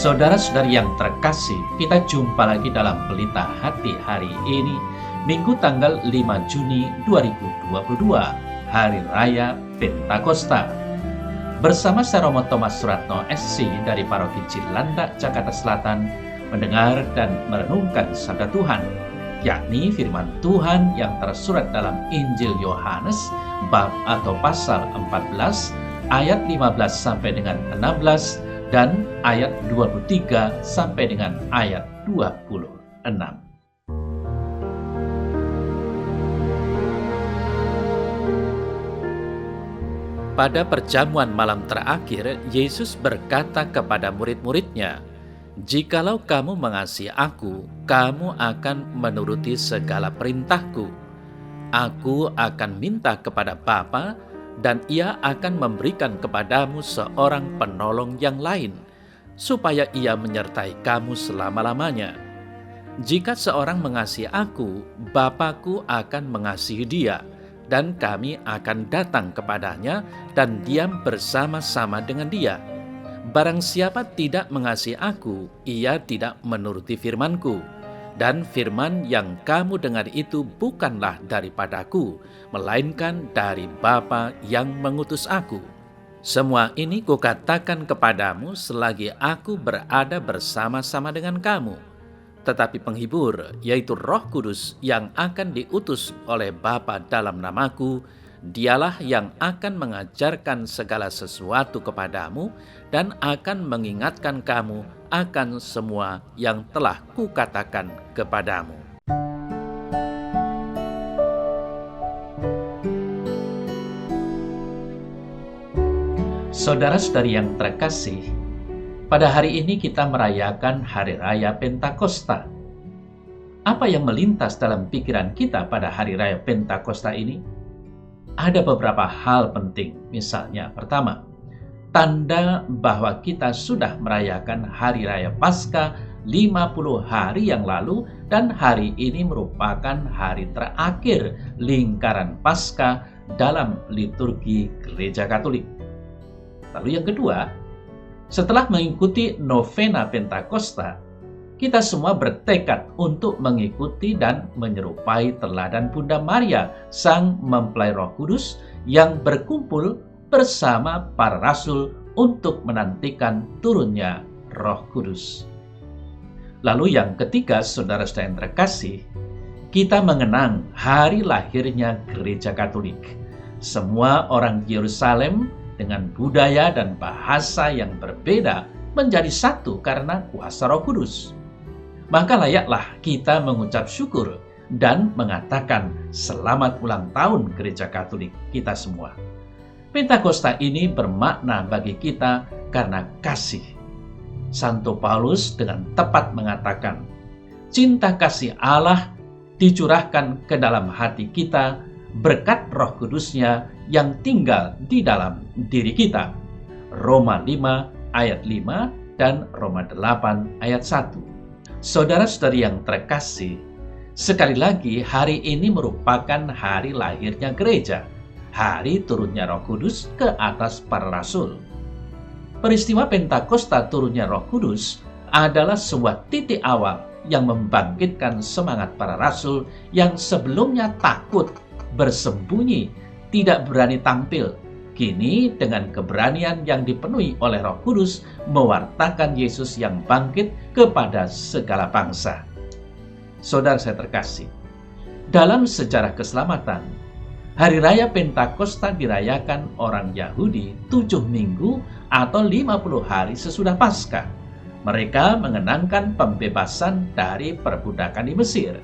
Saudara-saudari yang terkasih, kita jumpa lagi dalam Pelita Hati hari ini, Minggu tanggal 5 Juni 2022, Hari Raya Pentakosta. Bersama saya Romo Thomas Suratno SC dari Paroki Cilandak, Jakarta Selatan, mendengar dan merenungkan sabda Tuhan, yakni firman Tuhan yang tersurat dalam Injil Yohanes, bab atau pasal 14, ayat 15 sampai dengan 16, dan ayat 23 sampai dengan ayat 26. Pada perjamuan malam terakhir, Yesus berkata kepada murid-muridnya, "Jikalau kamu mengasihi Aku, kamu akan menuruti segala perintahku. Aku akan minta kepada Bapa, dan Ia akan memberikan kepadamu seorang penolong yang lain, supaya Ia menyertai kamu selama-lamanya. Jika seorang mengasihi Aku, Bapa-Ku akan mengasihi dia, dan kami akan datang kepadanya dan diam bersama-sama dengan dia. Barang siapa tidak mengasihi Aku, ia tidak menuruti firman-Ku. Dan firman yang kamu dengar itu bukanlah daripadaku, melainkan dari Bapa yang mengutus Aku. Semua ini kukatakan kepadamu selagi Aku berada bersama-sama dengan kamu. Tetapi penghibur, yaitu Roh Kudus yang akan diutus oleh Bapa dalam namaku, Dialah yang akan mengajarkan segala sesuatu kepadamu dan akan mengingatkan kamu akan semua yang telah kukatakan kepadamu." Saudara-saudari yang terkasih, pada hari ini kita merayakan Hari Raya Pentakosta. Apa yang melintas dalam pikiran kita pada Hari Raya Pentakosta ini? Ada beberapa hal penting. Misalnya, pertama, tanda bahwa kita sudah merayakan Hari Raya Paskah 50 hari yang lalu, dan hari ini merupakan hari terakhir lingkaran Paskah dalam liturgi Gereja Katolik. Lalu yang kedua, setelah mengikuti novena Pentakosta, kita semua bertekad untuk mengikuti dan menyerupai teladan Bunda Maria, Sang Mempelai Roh Kudus, yang berkumpul bersama para rasul untuk menantikan turunnya Roh Kudus. Lalu yang ketiga, saudara-saudara yang terkasih, kita mengenang hari lahirnya Gereja Katolik. Semua orang di Yerusalem dengan budaya dan bahasa yang berbeda menjadi satu karena kuasa Roh Kudus. Maka layaklah kita mengucap syukur dan mengatakan selamat ulang tahun Gereja Katolik kita semua. Pentakosta ini bermakna bagi kita karena kasih. Santo Paulus dengan tepat mengatakan, cinta kasih Allah dicurahkan ke dalam hati kita berkat Roh Kudusnya yang tinggal di dalam diri kita. Roma 5 ayat 5 dan Roma 8 ayat 1. Saudara-saudari yang terkasih, sekali lagi hari ini merupakan hari lahirnya gereja, hari turunnya Roh Kudus ke atas para rasul. Peristiwa Pentakosta turunnya Roh Kudus adalah sebuah titik awal yang membangkitkan semangat para rasul yang sebelumnya takut, bersembunyi, tidak berani tampil. Kini dengan keberanian yang dipenuhi oleh Roh Kudus mewartakan Yesus yang bangkit kepada segala bangsa. Saudara saya terkasih, dalam sejarah keselamatan, Hari Raya Pentakosta dirayakan orang Yahudi 7 minggu atau 50 hari sesudah Paskah. Mereka mengenangkan pembebasan dari perbudakan di Mesir.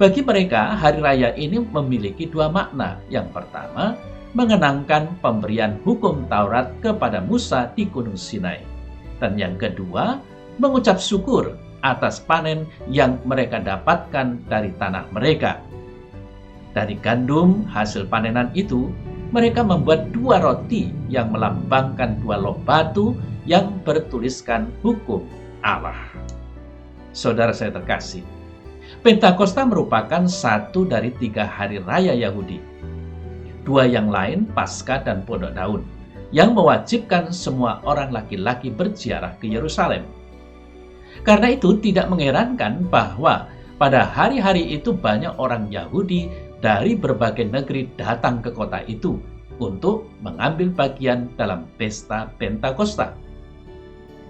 Bagi mereka, hari raya ini memiliki dua makna. Yang pertama, mengenangkan pemberian hukum Taurat kepada Musa di Gunung Sinai. Dan yang kedua, mengucap syukur atas panen yang mereka dapatkan dari tanah mereka. Dari gandum hasil panenan itu, mereka membuat 2 roti yang melambangkan 2 loh batu yang bertuliskan hukum Allah. Saudara saya terkasih, Pentakosta merupakan satu dari 3 hari raya Yahudi. 2 yang lain, Paskah dan Pondok Daun, yang mewajibkan semua orang laki-laki berziarah ke Yerusalem. Karena itu tidak mengherankan bahwa pada hari-hari itu banyak orang Yahudi dari berbagai negeri datang ke kota itu untuk mengambil bagian dalam pesta Pentakosta.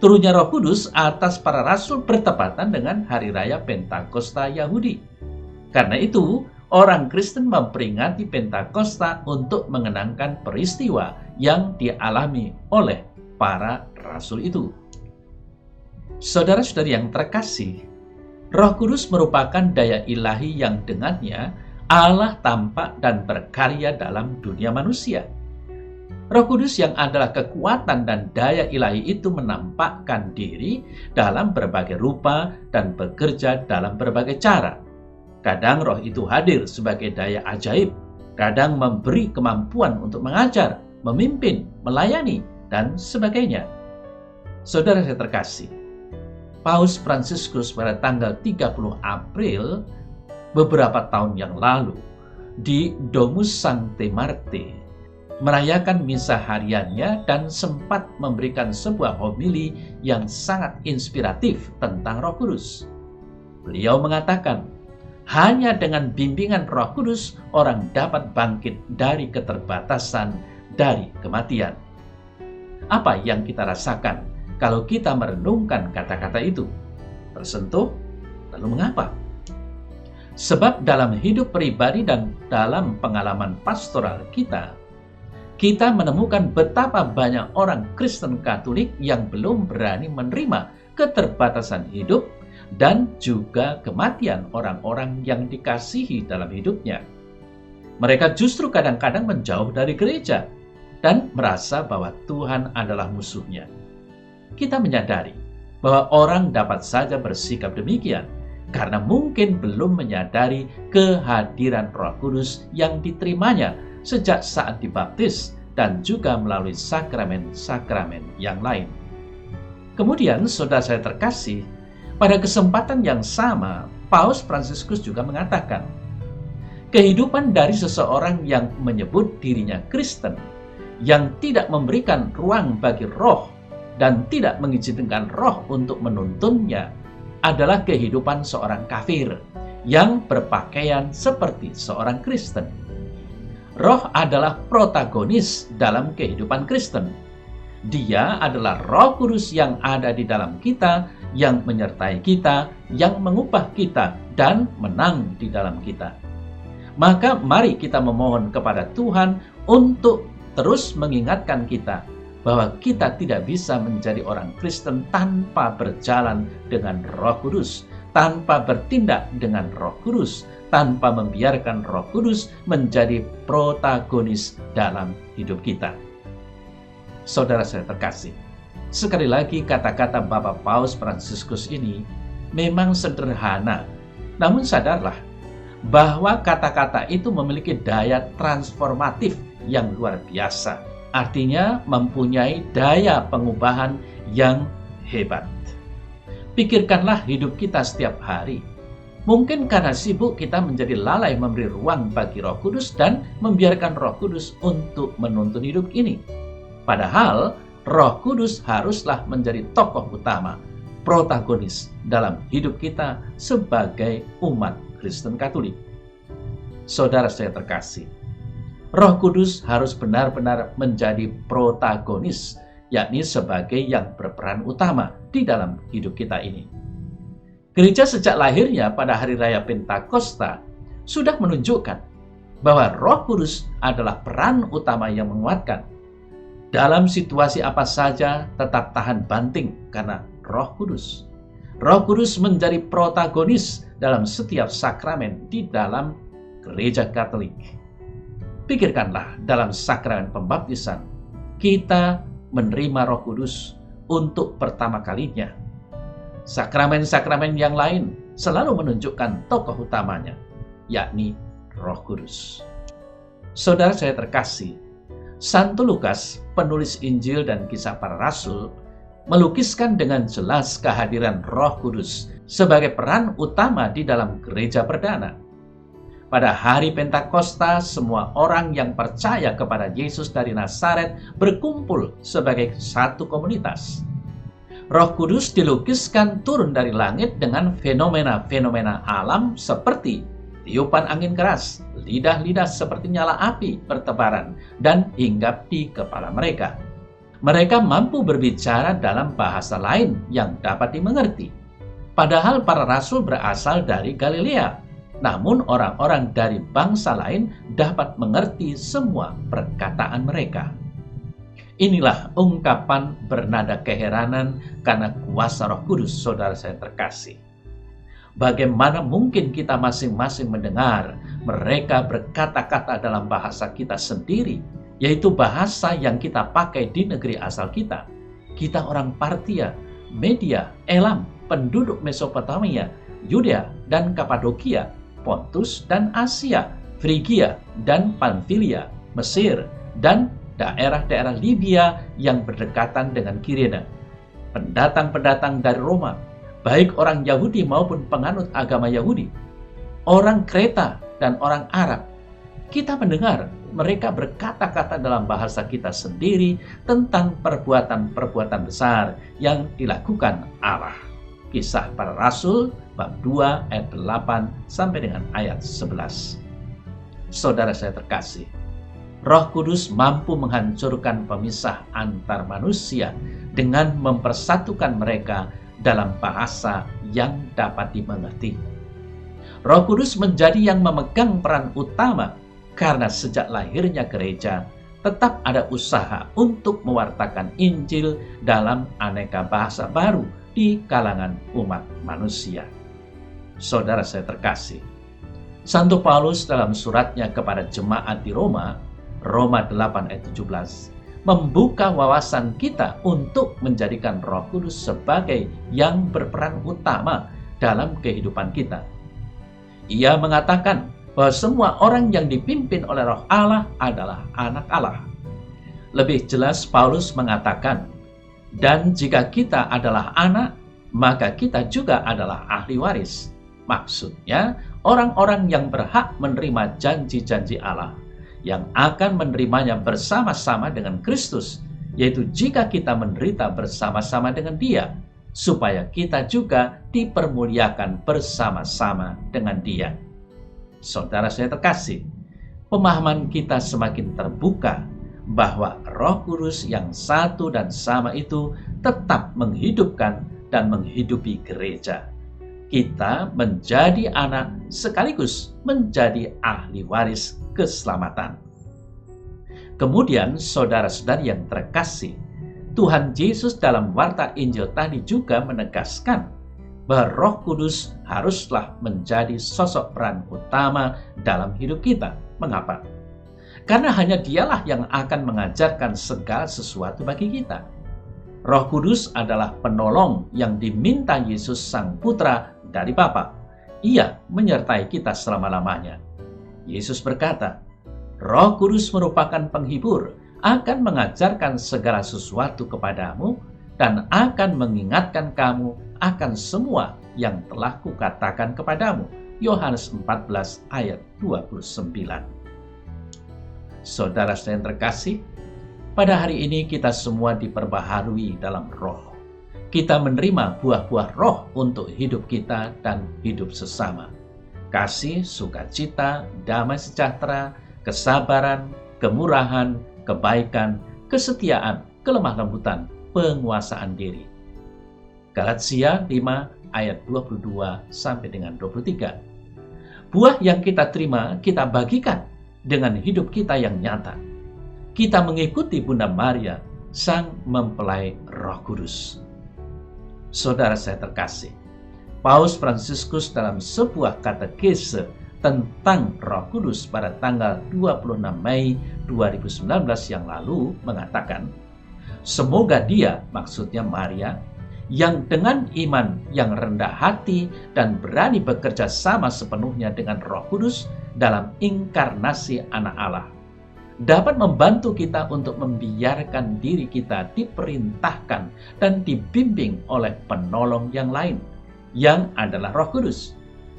Turunnya Roh Kudus atas para rasul bertepatan dengan hari raya Pentakosta Yahudi. Karena itu, orang Kristen memperingati Pentakosta untuk mengenangkan peristiwa yang dialami oleh para rasul itu. Saudara-saudari yang terkasih, Roh Kudus merupakan daya ilahi yang dengannya Allah tampak dan berkarya dalam dunia manusia. Roh Kudus yang adalah kekuatan dan daya ilahi itu menampakkan diri dalam berbagai rupa dan bekerja dalam berbagai cara. Kadang roh itu hadir sebagai daya ajaib, kadang memberi kemampuan untuk mengajar, memimpin, melayani, dan sebagainya. Saudara saya terkasih, Paus Fransiskus pada tanggal 30 April beberapa tahun yang lalu di Domus Sancte Marthe merayakan misa hariannya dan sempat memberikan sebuah homili yang sangat inspiratif tentang Roh Kudus. Beliau mengatakan, hanya dengan bimbingan Roh Kudus orang dapat bangkit dari keterbatasan, dari kematian. Apa yang kita rasakan kalau kita merenungkan kata-kata itu? Tersentuh? Lalu mengapa? Sebab dalam hidup pribadi dan dalam pengalaman pastoral kita menemukan betapa banyak orang Kristen Katolik yang belum berani menerima keterbatasan hidup dan juga kematian orang-orang yang dikasihi dalam hidupnya. Mereka justru kadang-kadang menjauh dari gereja dan merasa bahwa Tuhan adalah musuhnya. Kita menyadari bahwa orang dapat saja bersikap demikian karena mungkin belum menyadari kehadiran Roh Kudus yang diterimanya sejak saat dibaptis dan juga melalui sakramen-sakramen yang lain. Kemudian, saudara saya terkasih, pada kesempatan yang sama, Paus Fransiskus juga mengatakan, kehidupan dari seseorang yang menyebut dirinya Kristen, yang tidak memberikan ruang bagi roh dan tidak mengizinkan roh untuk menuntunnya, adalah kehidupan seorang kafir yang berpakaian seperti seorang Kristen. Roh adalah protagonis dalam kehidupan Kristen. Dia adalah Roh Kudus yang ada di dalam kita, yang menyertai kita, yang mengubah kita, dan menang di dalam kita. Maka mari kita memohon kepada Tuhan untuk terus mengingatkan kita bahwa kita tidak bisa menjadi orang Kristen tanpa berjalan dengan Roh Kudus, tanpa bertindak dengan Roh Kudus, tanpa membiarkan Roh Kudus menjadi protagonis dalam hidup kita. Saudara saya terkasih, sekali lagi kata-kata Bapak Paus Fransiskus ini memang sederhana, namun sadarlah bahwa kata-kata itu memiliki daya transformatif yang luar biasa. Artinya mempunyai daya pengubahan yang hebat. Pikirkanlah hidup kita setiap hari. Mungkin karena sibuk kita menjadi lalai memberi ruang bagi Roh Kudus dan membiarkan Roh Kudus untuk menuntun hidup ini. Padahal Roh Kudus haruslah menjadi tokoh utama, protagonis dalam hidup kita sebagai umat Kristen Katolik. Saudara saya terkasih, Roh Kudus harus benar-benar menjadi protagonis, yakni sebagai yang berperan utama di dalam hidup kita ini. Gereja sejak lahirnya pada hari raya Pentakosta sudah menunjukkan bahwa Roh Kudus adalah peran utama yang menguatkan. Dalam situasi apa saja tetap tahan banting karena Roh Kudus. Roh Kudus menjadi protagonis dalam setiap sakramen di dalam gereja Katolik. Pikirkanlah dalam sakramen pembaptisan, kita menerima Roh Kudus untuk pertama kalinya. Sakramen-sakramen yang lain selalu menunjukkan tokoh utamanya, yakni Roh Kudus. Saudara saya terkasih, Santo Lukas, penulis Injil dan Kisah Para Rasul, melukiskan dengan jelas kehadiran Roh Kudus sebagai peran utama di dalam gereja perdana. Pada hari Pentakosta, semua orang yang percaya kepada Yesus dari Nazaret berkumpul sebagai satu komunitas. Roh Kudus dilukiskan turun dari langit dengan fenomena-fenomena alam seperti tiupan angin keras, lidah-lidah seperti nyala api bertebaran, dan hinggap di kepala mereka. Mereka mampu berbicara dalam bahasa lain yang dapat dimengerti. Padahal para rasul berasal dari Galilea, namun orang-orang dari bangsa lain dapat mengerti semua perkataan mereka. Inilah ungkapan bernada keheranan karena kuasa Roh Kudus, saudara saya terkasih. Bagaimana mungkin kita masing-masing mendengar mereka berkata-kata dalam bahasa kita sendiri, yaitu bahasa yang kita pakai di negeri asal kita. Kita orang Partia, Media, Elam, penduduk Mesopotamia, Yudea dan Kapadokia, Pontus dan Asia, Frigia dan Pamfilia, Mesir, dan daerah-daerah Libya yang berdekatan dengan Kirene. Pendatang-pendatang dari Roma, baik orang Yahudi maupun penganut agama Yahudi, orang Kreta dan orang Arab. Kita mendengar mereka berkata-kata dalam bahasa kita sendiri tentang perbuatan-perbuatan besar yang dilakukan Allah. Kisah Para Rasul bab 2 ayat 8 sampai dengan ayat 11. Saudara saya terkasih, Roh Kudus mampu menghancurkan pemisah antar manusia dengan mempersatukan mereka dalam bahasa yang dapat dimengerti. Roh Kudus menjadi yang memegang peran utama karena sejak lahirnya gereja tetap ada usaha untuk mewartakan Injil dalam aneka bahasa baru di kalangan umat manusia. Saudara saya terkasih, Santo Paulus dalam suratnya kepada jemaat di Roma, Roma 8 ayat 17, membuka wawasan kita untuk menjadikan Roh Kudus sebagai yang berperan utama dalam kehidupan kita. Ia mengatakan bahwa semua orang yang dipimpin oleh Roh Allah adalah anak Allah. Lebih jelas Paulus mengatakan, dan jika kita adalah anak, maka kita juga adalah ahli waris. Maksudnya, orang-orang yang berhak menerima janji-janji Allah, yang akan menerimanya bersama-sama dengan Kristus, yaitu jika kita menderita bersama-sama dengan Dia, supaya kita juga dipermuliakan bersama-sama dengan Dia. Saudara saya terkasih, pemahaman kita semakin terbuka bahwa Roh Kudus yang satu dan sama itu tetap menghidupkan dan menghidupi gereja. Kita menjadi anak sekaligus menjadi ahli waris keselamatan. Kemudian saudara-saudari yang terkasih, Tuhan Yesus dalam warta Injil tadi juga menegaskan bahwa Roh Kudus haruslah menjadi sosok peran utama dalam hidup kita. Mengapa? Karena hanya Dialah yang akan mengajarkan segala sesuatu bagi kita. Roh Kudus adalah penolong yang diminta Yesus Sang Putra dari Bapa. Ia menyertai kita selama-lamanya. Yesus berkata, Roh Kudus merupakan penghibur, akan mengajarkan segala sesuatu kepadamu dan akan mengingatkan kamu akan semua yang telah kukatakan kepadamu. Yohanes 14 ayat 29. Saudara saya yang terkasih, pada hari ini kita semua diperbaharui dalam roh. Kita menerima buah-buah roh untuk hidup kita dan hidup sesama. Kasih, sukacita, damai sejahtera, kesabaran, kemurahan, kebaikan, kesetiaan, kelemah lembutan, penguasaan diri. Galatia 5 ayat 22 sampai dengan 23. Buah yang kita terima, kita bagikan dengan hidup kita yang nyata. Kita mengikuti Bunda Maria, sang mempelai Roh Kudus. Saudara saya terkasih, Paus Fransiskus dalam sebuah katekese tentang Roh Kudus pada tanggal 26 Mei 2019 yang lalu mengatakan, semoga Dia, maksudnya Maria, yang dengan iman yang rendah hati dan berani bekerja sama sepenuhnya dengan Roh Kudus dalam inkarnasi Anak Allah, dapat membantu kita untuk membiarkan diri kita diperintahkan dan dibimbing oleh penolong yang lain, yang adalah Roh Kudus.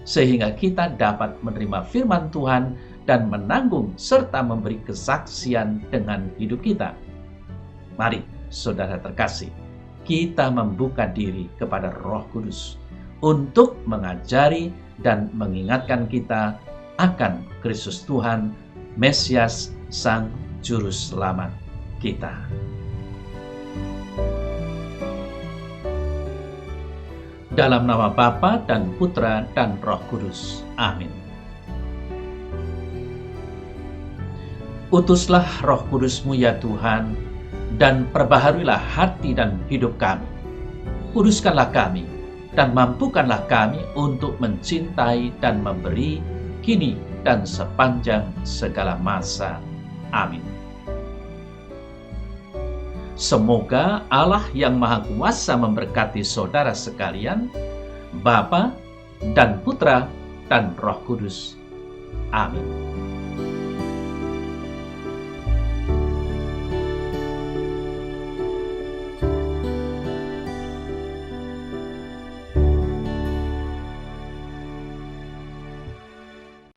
sehingga kita dapat menerima firman Tuhan dan menanggung serta memberi kesaksian dengan hidup kita. Mari, saudara terkasih, kita membuka diri kepada Roh Kudus untuk mengajari dan mengingatkan kita akan Kristus Tuhan, Mesias, Sang Juru Selamat kita. Dalam nama Bapa dan Putra dan Roh Kudus. Amin. Utuslah Roh Kudus-Mu ya Tuhan, dan perbaharuilah hati dan hidup kami. Kuduskanlah kami, dan mampukanlah kami untuk mencintai dan memberi kini dan sepanjang segala masa. Amin. Semoga Allah yang Maha Kuasa memberkati saudara sekalian, Bapa dan Putra dan Roh Kudus. Amin.